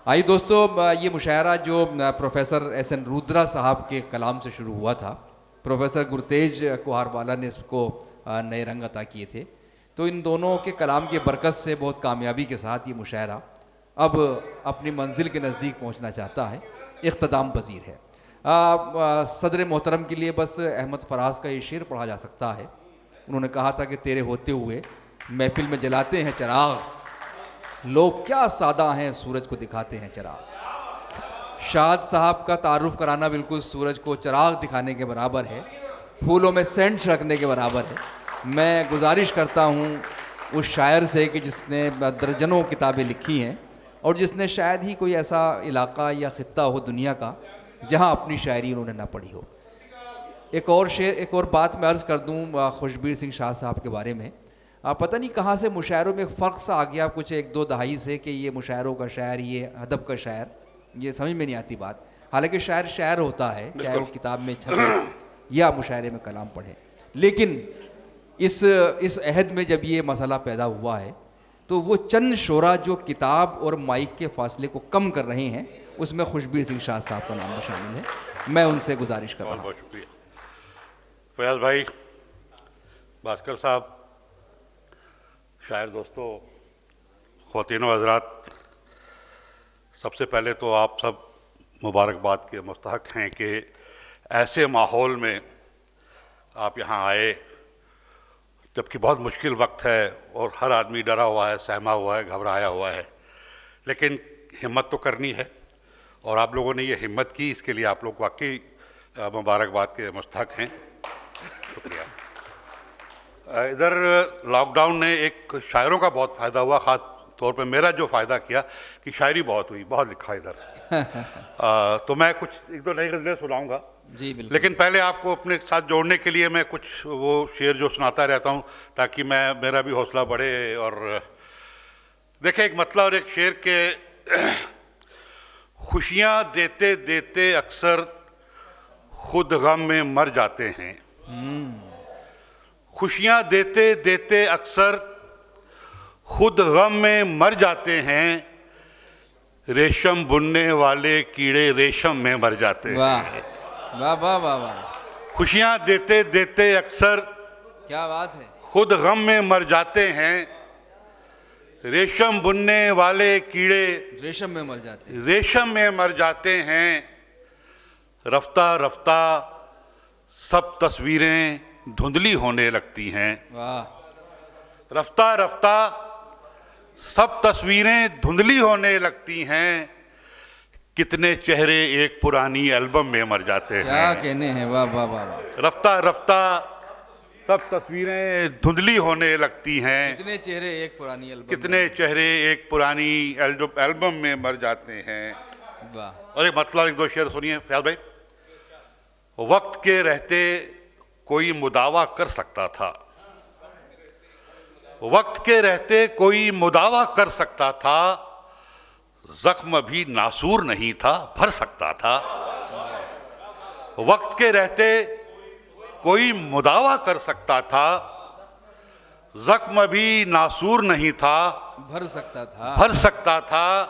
आइए दोस्तों, ये मुशायरा जो प्रोफेसर एस एन रुद्रा साहब के कलाम से शुरू हुआ था, प्रोफेसर गुरतेज कुहारवाला ने इसको नए रंग अता किए थे। तो इन दोनों के कलाम की बरकत से बहुत कामयाबी के साथ ये मुशायरा अब अपनी मंजिल के नज़दीक पहुंचना चाहता है, इख्तिताम पजीर है। सदर मोहतरम के लिए बस अहमद फराज का ये शेर पढ़ा जा सकता है। उन्होंने कहा था कि तेरे होते हुए महफिल में जलाते हैं चिराग, लोग क्या सादा हैं सूरज को दिखाते हैं चिराग। शाद साहब का तारुफ कराना बिल्कुल सूरज को चिराग दिखाने के बराबर है, फूलों में सेंट छिड़कने के बराबर है। मैं गुजारिश करता हूँ उस शायर से कि जिसने दर्जनों किताबें लिखी हैं और जिसने शायद ही कोई ऐसा इलाका या ख़ित्ता हो दुनिया का जहाँ अपनी शायरी उन्होंने ना पढ़ी हो। एक और बात मैं अर्ज़ कर दूँ खुशबीर सिंह शाह साहब के बारे में। पता नहीं कहाँ से मुशायरों में फ़र्क सा आ गया कुछ एक दो दहाई से कि ये मुशायरों का शायर, ये अदब का शायर, ये समझ में नहीं आती बात। हालांकि शायर शायर होता है, चाहे वो किताब में छपे या मुशायरे में कलाम पढ़े। लेकिन इस अहद में जब ये मसला पैदा हुआ है तो वो चंद शोरा जो किताब और माइक के फासले को कम कर रहे हैं, उसमें खुशबीर सिंह शाह साहब का नाम शामिल है। मैं उनसे गुजारिश कर रहा हूँ। बहुत शुक्रिया फयाज भाई, भास्कर साहब, शायर दोस्तों, ख़वातीन व हज़रात, सबसे पहले तो आप सब मुबारकबाद के मुस्तहक हैं कि ऐसे माहौल में आप यहाँ आए, जबकि बहुत मुश्किल वक्त है और हर आदमी डरा हुआ है, सहमा हुआ है, घबराया हुआ है, लेकिन हिम्मत तो करनी है और आप लोगों ने ये हिम्मत की, इसके लिए आप लोग वाकई मुबारकबाद के मुस्तहक हैं। शुक्रिया। इधर लॉकडाउन ने एक शायरों का बहुत फ़ायदा हुआ, ख़ास तौर पे मेरा जो फ़ायदा किया कि शायरी बहुत हुई, बहुत लिखा इधर। तो मैं कुछ एक दो नई गज़लें सुनाऊंगा जी बिल्कुल। लेकिन पहले आपको अपने साथ जोड़ने के लिए मैं कुछ वो शेर जो सुनाता रहता हूँ ताकि मेरा भी हौसला बढ़े। और देखें, एक मतलब और एक शेर के खुशियाँ देते देते अक्सर खुद गम में मर जाते हैं। खुशियाँ देते देते अक्सर खुद गम में मर जाते हैं, रेशम बुनने वाले कीड़े रेशम में मर जाते हैं। वाह वाह वाह वाह। खुशियाँ देते देते अक्सर क्या बात है। खुद गम में मर जाते हैं, रेशम बुनने वाले कीड़े रेशम में मर जाते हैं। रेशम में मर जाते हैं। रफ्ता रफ्ता सब तस्वीरें धुंधली होने लगती हैं। वाह। रफ्ता रफ्ता सब तस्वीरें धुंधली होने लगती हैं, कितने चेहरे एक पुरानी एल्बम में मर जाते हैं। क्या कहने हैं। वाह वाह वाह वाह। रफ्ता रफ्ता सब तस्वीरें धुंधली होने लगती हैं, कितने चेहरे एक पुरानी एल्बम, कितने चेहरे एक पुरानी एल्बम में मर जाते हैं। वाह। और एक मतलब एक दो शेर सुनिए फयाज भाई। वक्त के रहते कोई मुदावा कर सकता था, वक्त के रहते कोई मुदावा कर सकता था, जख्म भी नासूर नहीं था भर सकता था। वक्त के रहते कोई मुदावा कर सकता था, जख्म भी नासूर नहीं था भर सकता था, भर सकता था।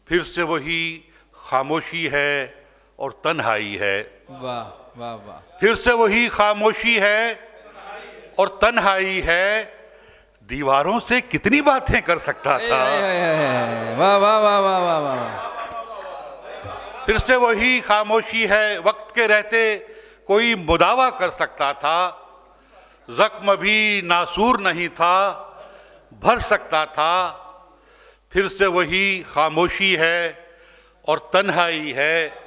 फिर से वही खामोशी है और तन्हाई है। वाह वाह वाह। फिर से वही खामोशी है और तन्हाई है, दीवारों से कितनी बातें कर सकता था। वाह वाह वाह वाह वाह वाह। फिर से वही खामोशी है, वक्त के रहते कोई मुदावा कर सकता था, जख्म भी नासूर नहीं था भर सकता था। फिर से वही खामोशी है और तन्हाई है,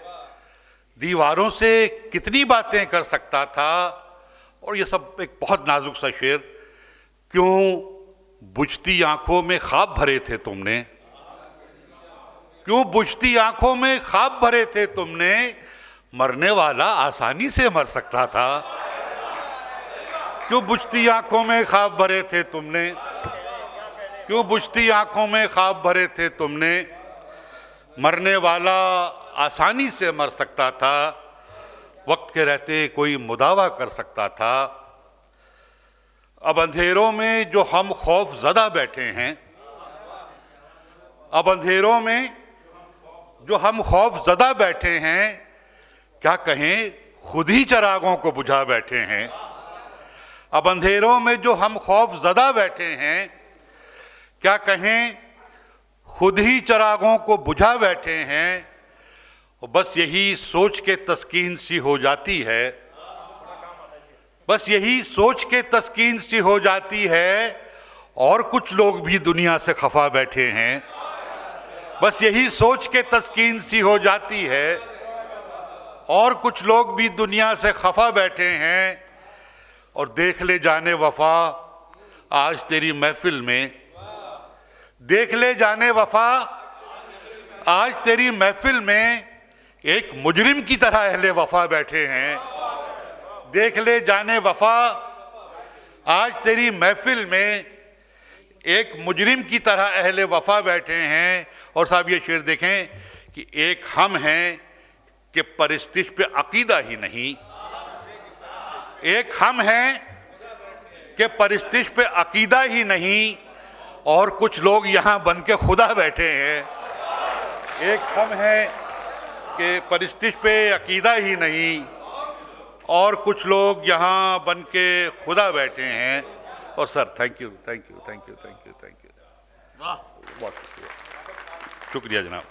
दीवारों से कितनी बातें कर सकता था। और ये सब एक बहुत नाजुक सा शेर। क्यों बुझती आंखों में ख्वाब भरे थे तुमने, क्यों बुझती आंखों में ख्वाब भरे थे तुमने, मरने वाला आसानी से मर सकता था। क्यों बुझती आंखों में ख्वाब भरे थे तुमने, क्यों बुझती आंखों में ख्वाब भरे थे तुमने, मरने वाला आसानी से मर सकता था, वक्त के रहते कोई मुदावा कर सकता था। अब अंधेरों में जो हम खौफ ज़दा बैठे हैं, अब अंधेरों में जो हम खौफ ज़दा बैठे हैं, क्या कहें खुद ही चिरागों को बुझा बैठे हैं। अब अंधेरों में जो हम खौफ ज़दा बैठे हैं, क्या कहें खुद ही चिरागों को बुझा बैठे हैं। और बस यही सोच के तस्कीन सी हो जाती है, बस यही सोच के तस्कीन सी हो जाती है, और कुछ लोग भी दुनिया से खफा बैठे हैं। बस यही सोच के तस्कीन सी हो जाती है, और कुछ लोग भी दुनिया से खफा बैठे हैं। और देख ले जाने वफा आज तेरी महफिल में, देख ले जाने वफा आज तेरी महफिल में, एक मुजरिम की तरह अहले वफा बैठे हैं। देख ले जाने वफा आज तेरी महफिल में, एक मुजरिम की तरह अहले वफा बैठे हैं। और साहब ये शेर देखें कि एक हम हैं कि परिस्थिति पे अकीदा ही नहीं, एक हम हैं कि परिस्थिति पे अकीदा ही नहीं, और कुछ लोग यहाँ बन के खुदा बैठे हैं। एक हम हैं कि परिस्थिति पे अकीदा ही नहीं, और कुछ लोग यहाँ बन के खुदा बैठे हैं। और sir thank you thank you thank you thank you thank you, बहुत शुक्रिया जनाब।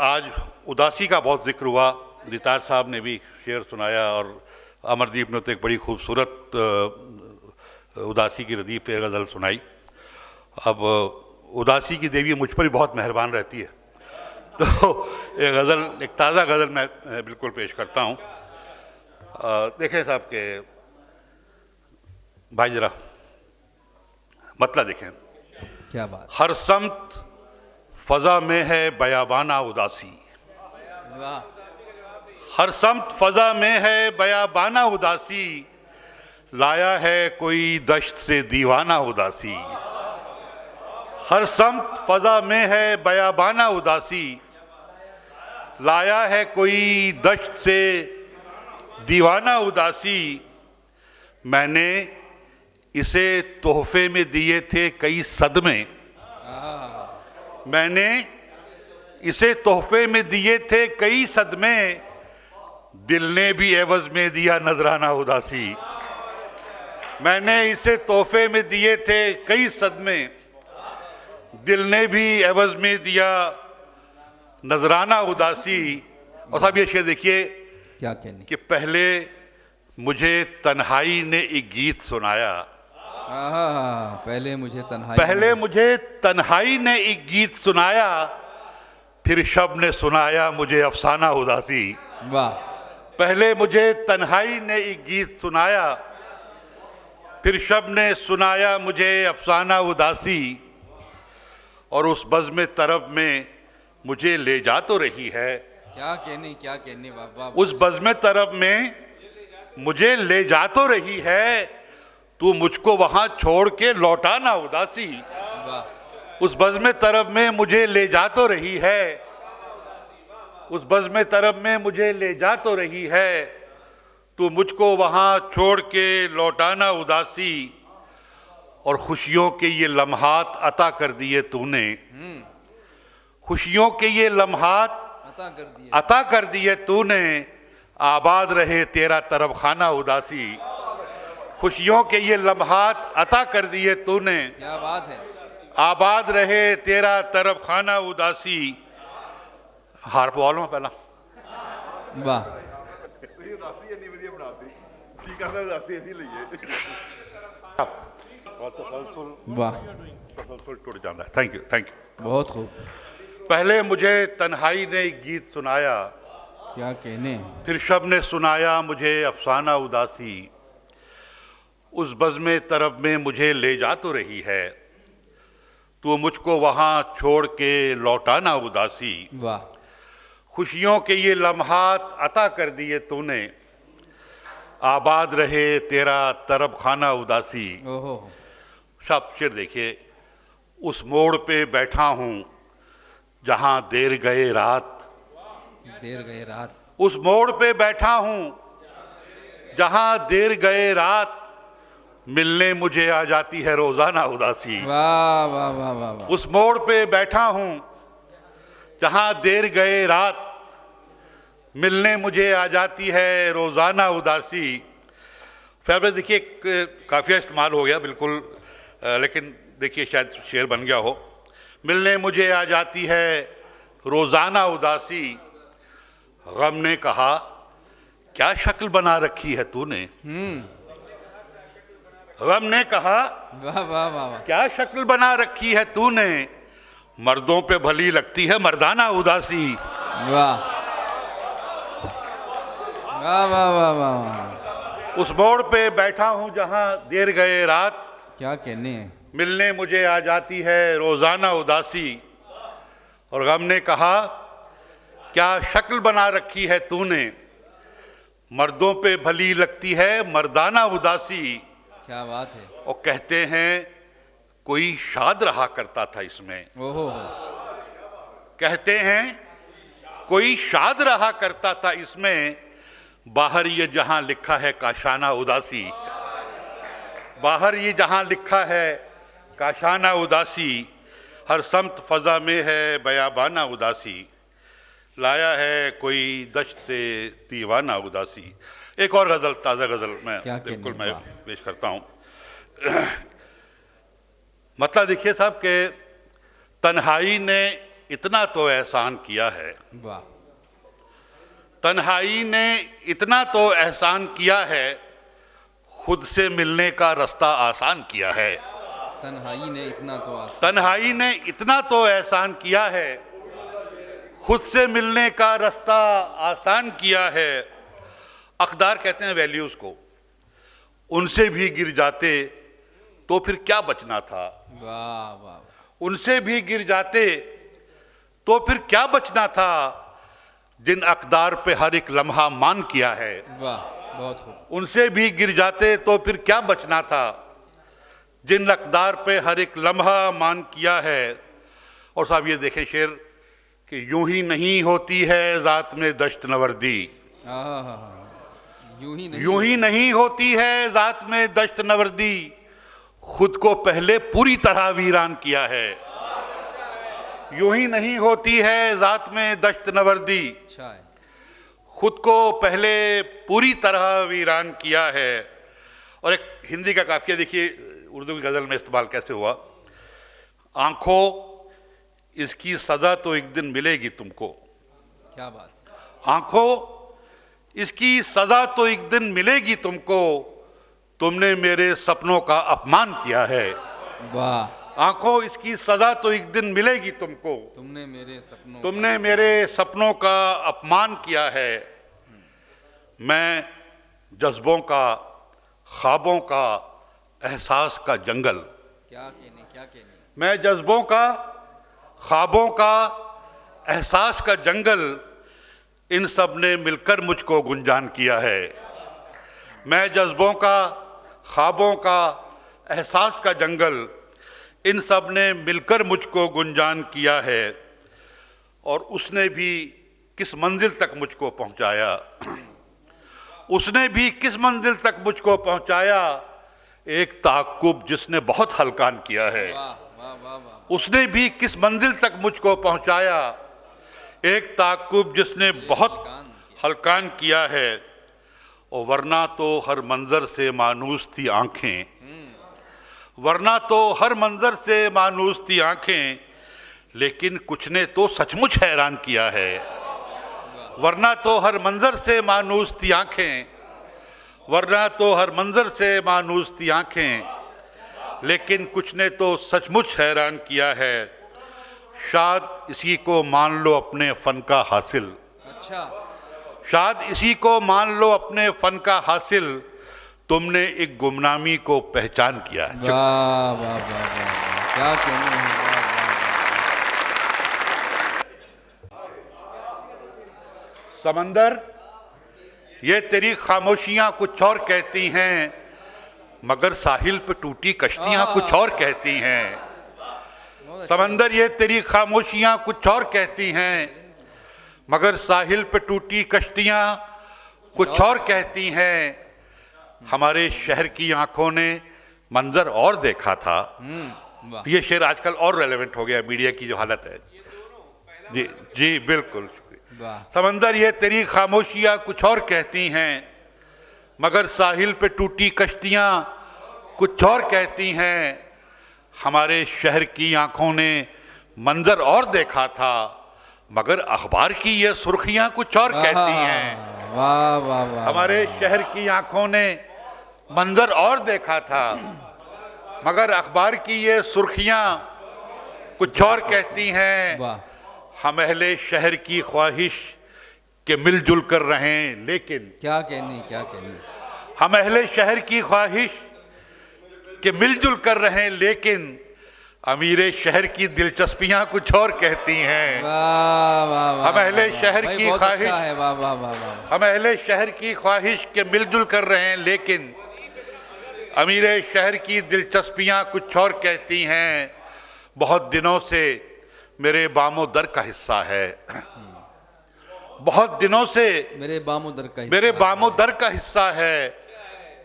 आज उदासी का बहुत जिक्र हुआ, निताज साहब ने भी शेर सुनाया, और अमरदीप ने तो एक बड़ी खूबसूरत उदासी की रदीफ पे गज़ल सुनाई। अब उदासी की देवी मुझ पर भी बहुत मेहरबान रहती है, तो एक गज़ल, एक ताज़ा गज़ल मैं बिल्कुल पेश करता हूँ। देखें साहब के भाई जरा मतलब देखें, क्या बात। हर समत फ़ज़ा में है बयाबाना उदासी, वाह। हर समत फ़ज़ा में है बयाबाना उदासी, लाया है कोई दश्त से दीवाना उदासी। हर समत फ़ज़ा में है बयाबाना उदासी, लाया है कोई दश्त से दीवाना उदासी। मैंने इसे तोहफे में दिए थे कई सदमे, मैंने इसे तोहफे में दिए थे कई सदमे, दिल ने भी एवज में दिया नजराना उदासी। मैंने इसे तोहफे में दिए थे कई सदमे, दिल ने भी एवज में दिया नजराना उदासी। और साहब ये शेर देखिए क्या कहने कि पहले मुझे तन्हाई ने एक गीत सुनाया, पहले मुझे तन्हाई, पहले मुझे तन्हाई ने एक गीत सुनाया, फिर शब ने सुनाया मुझे अफसाना उदासी। वाह। पहले मुझे तन्हाई ने एक गीत सुनाया, फिर शब ने सुनाया मुझे अफसाना उदासी। और उस बज़्म तरब में मुझे ले जा तो रही है, क्या कहने बाबा। उस बज़्म तरब में मुझे ले जा तो रही है, तू मुझको वहां छोड़ के लौटा ना उदासी। वाह। उस बज़्म तरब में मुझे ले जा तो रही है, उस बज़्म तरब में मुझे ले जा तो रही है, तू मुझको वहां छोड़ के लौटाना उदासी। और खुशियों के ये लम्हात अता कर दिए तूने, खुशियों के ये लम्हात अता कर दिए तूने, आबाद रहे तेरा तरफ खाना उदासी। खुशियों के ये लम्हात अता कर दिए तूने, क्या बात है, आबाद रहे तेरा तरफ खाना उदासी। हार पवा लो पहला। वाह। वाह, टूट जाता है। Thank you thank you. बहुत खूब। पहले मुझे तन्हाई ने एक गीत सुनाया, क्या कहने, फिर शब ने सुनाया मुझे अफसाना उदासी। उस बज़्म तरब में मुझे ले जा तो रही है, तू मुझको वहां छोड़ के लौटाना उदासी। वाह। खुशियों के ये लम्हात अता कर दिए तूने, आबाद रहे तेरा तरब खाना उदासी। ओहो। सब शेर देखिए, उस मोड़ पे बैठा हूं जहां देर गए रात, देर गए रात, उस मोड़ पे बैठा हूं जहां देर गए रात, मिलने मुझे आ जाती है रोजाना उदासी। वाह वाह वाह वाह वाह। उस मोड़ पे बैठा हूं जहां देर गए रात, मिलने मुझे आ जाती है रोजाना उदासी। फैब्रिक देखिए काफिया इस्तेमाल हो गया बिल्कुल, लेकिन देखिए शायद शेर बन गया हो। मिलने मुझे आ जाती है रोजाना उदासी, गम ने कहा क्या शक्ल बना रखी है तूने। गम ने कहा वाह वाह वाह वाह। क्या शक्ल बना रखी है तूने, मर्दों पे भली लगती है मर्दाना उदासी। वाह वाह वाह वाह वाह। उस मोड़ पे बैठा हूं जहां देर गए रात, क्या कहने हैं। मिलने मुझे आ जाती है रोजाना उदासी। और गम ने कहा क्या शक्ल बना रखी है तूने, मर्दों पे भली लगती है मर्दाना उदासी। क्या बात है। और कहते हैं कोई शाद रहा करता था इसमें। ओहो। कहते हैं कोई शाद रहा करता था इसमें, बाहर ये जहां लिखा है काशाना उदासी। बाहर ये जहां लिखा है काशाना उदासी, हर समत फजा में है बयाबाना उदासी। लाया है कोई दश्त से दीवाना उदासी। एक और गजल, ताज़ा गजल मैं बिल्कुल मैं पेश करता हूँ। मतलब देखिए साहब कि तन्हाई ने इतना तो एहसान किया है। वाह। तन्हाई ने इतना तो एहसान किया है, खुद से मिलने का रास्ता आसान किया है। तन्हाई ने इतना तो तन्हाई ने इतना तो एहसान किया है, खुद से मिलने का रास्ता आसान किया है। अकदार कहते हैं वैल्यूज को, उनसे भी गिर जाते तो फिर क्या बचना था। वाह वाह। उनसे भी गिर जाते तो फिर क्या बचना था, जिन अकदार पे हर एक लम्हा मान किया है। वाह बहुत खूब। उनसे भी गिर जाते तो फिर क्या बचना था, जिन अकदार पे हर एक लम्हा मान किया है। और साहब ये देखें शेर कि यूं ही नहीं होती है जात में दश्त नवर्दी। यूं ही नहीं होती है जात में दश्त नवर्दी, खुद को पहले पूरी तरह वीरान किया है। यूं ही नहीं होती है जात में दश्त नवर्दी, खुद को पहले पूरी तरह वीरान किया है। और एक हिंदी का काफिया देखिए उर्दू की गजल में इस्तेमाल कैसे हुआ। आंखों इसकी सजा तो एक दिन मिलेगी तुमको। क्या बात। आंखों इसकी सजा तो एक दिन मिलेगी तुमको, तुमने मेरे सपनों का अपमान किया है। वाह। आंखों इसकी सजा तो एक दिन मिलेगी तुमको, तुमने मेरे सपनों का अपमान किया है। मैं जज्बों का, ख्वाबों का, एहसास का जंगल। क्या कहने। मैं जज्बों का, ख्वाबों का, एहसास का जंगल, इन सब ने मिलकर मुझको गुंजान किया है। मैं जज्बों का, ख्वाबों का, एहसास का जंगल, इन सब ने मिलकर मुझको गुंजान किया है। और उसने भी किस मंजिल तक मुझको पहुंचाया, उसने भी किस मंजिल तक मुझको पहुंचाया, एक ताक़ुब जिसने बहुत हल्कान किया है। उसने भी किस मंजिल तक मुझको पहुंचाया, एक ताक़ुब जिसने बहुत हल्कान किया है। और वरना तो हर मंजर से मानूस थी आंखें, वरना तो हर मंजर से मानूस थी आंखें, लेकिन कुछ ने तो सचमुच हैरान किया है। वरना तो हर मंजर से मानूस थी आंखें, वरना तो हर मंजर से मानूस थी आंखें, लेकिन कुछ ने तो सचमुच हैरान किया है। शायद इसी को मान लो अपने फन का हासिल। अच्छा। शायद इसी को मान लो अपने फन का हासिल, तुमने एक गुमनामी को पहचान किया। वाह वाह वाह वाह, क्या कहने हैं। समंदर ये तेरी खामोशियां कुछ और कहती हैं, मगर साहिल पे टूटी कश्तियां कुछ और कहती हैं। समंदर ये तेरी खामोशियां कुछ और कहती हैं, मगर साहिल पे टूटी कश्तियां कुछ और कहती हैं। हमारे शहर की आंखों ने मंजर और देखा था। वाह। ये शेर आजकल और रेलेवेंट हो गया, मीडिया की जो हालत है। जी जी बिल्कुल, शुक्रिया। वाह। समंदर ये तेरी खामोशियां कुछ और कहती हैं, मगर साहिल पे टूटी कश्तियां कुछ और कहती हैं। हमारे शहर की आंखों ने मंजर और देखा था, मगर अखबार की ये सुर्खियां कुछ और कहती हैं। वाह वाह वाह। हमारे शहर की आंखों ने मंजर और देखा था, मगर अखबार की ये सुर्खियां कुछ और कहती हैं। वाह। हम अहले शहर की ख्वाहिश के मिलजुल कर रहें, लेकिन क्या कहनी, क्या कहनी। हम अहले शहर की ख्वाहिश के मिलजुल कर रहें, लेकिन अमीरे शहर की दिलचस्पियां कुछ और कहती हैं। वाह वाह वाह। हम अहले शहर भाई की बहुत ख्वाहिश, अच्छा है। वाह वाह वाह वाह। हम अहले शहर की ख्वाहिश के मिलजुल कर रहे हैं, लेकिन अमीरे शहर की दिलचस्पियां कुछ और कहती हैं। बहुत दिनों से मेरे बामो दर का हिस्सा है, बहुत दिनों से मेरे बामो दर का मेरे बामो दर का हिस्सा है।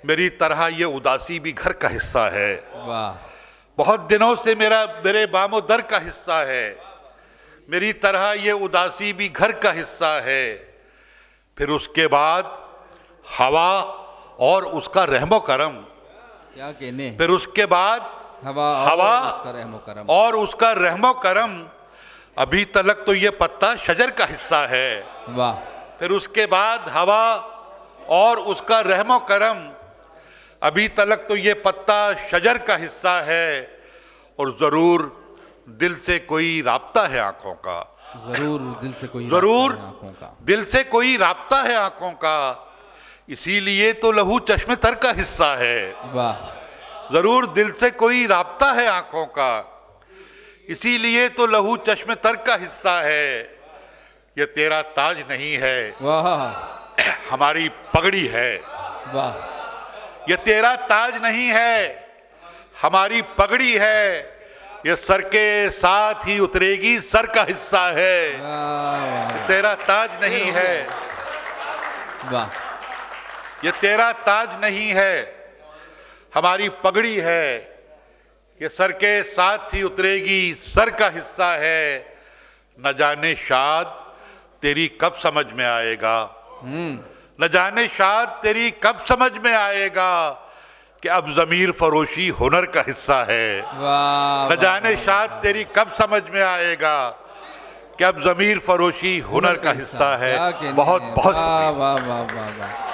मेरी तरह ये उदासी भी घर का हिस्सा है। वाह। बहुत दिनों से मेरे बामो दर का हिस्सा है। मेरी तरह ये उदासी भी घर का हिस्सा है। फिर उसके बाद हवा और उसका रहमो करम, क्या कहने। फिर उसके बाद हवा हवा और उसका रहमो करम। और उसका रहमो करम। अभी तलक तो ये पत्ता शजर का हिस्सा है। वाह। फिर उसके बाद हवा और उसका रहमो करम। अभी तलक तो ये पत्ता शजर का हिस्सा है। और जरूर दिल से कोई राब्ता है आंखों का, जरूर दिल से कोई जरूर राब्ता है आंखों का। दिल से कोई राब्ता है आंखों का। इसीलिए तो लहू चश्मे तर का हिस्सा है। वाह। जरूर दिल से कोई राब्ता है आंखों का, इसीलिए तो लहू चश्मे तर का हिस्सा है। ये तेरा ताज नहीं है, वाह। हमारी पगड़ी है। वाह। ये तेरा ताज नहीं है, हमारी पगड़ी है। ये सर के साथ ही उतरेगी, सर का हिस्सा है। वाह। तेरा ताज नहीं है, वाह। ये तेरा ताज नहीं है, हमारी पगड़ी है। ये सर के साथ ही उतरेगी, सर का हिस्सा है। न जाने शाद तेरी कब समझ में आएगा, न जाने शाद तेरी कब समझ में आएगा कि अब जमीर फरोशी हुनर का हिस्सा है। वाह। न जाने शाद तेरी कब समझ में आएगा कि अब जमीर फरोशी हुनर का हिस्सा है। बहुत बहुत वाह वाह वाह वाह वाह।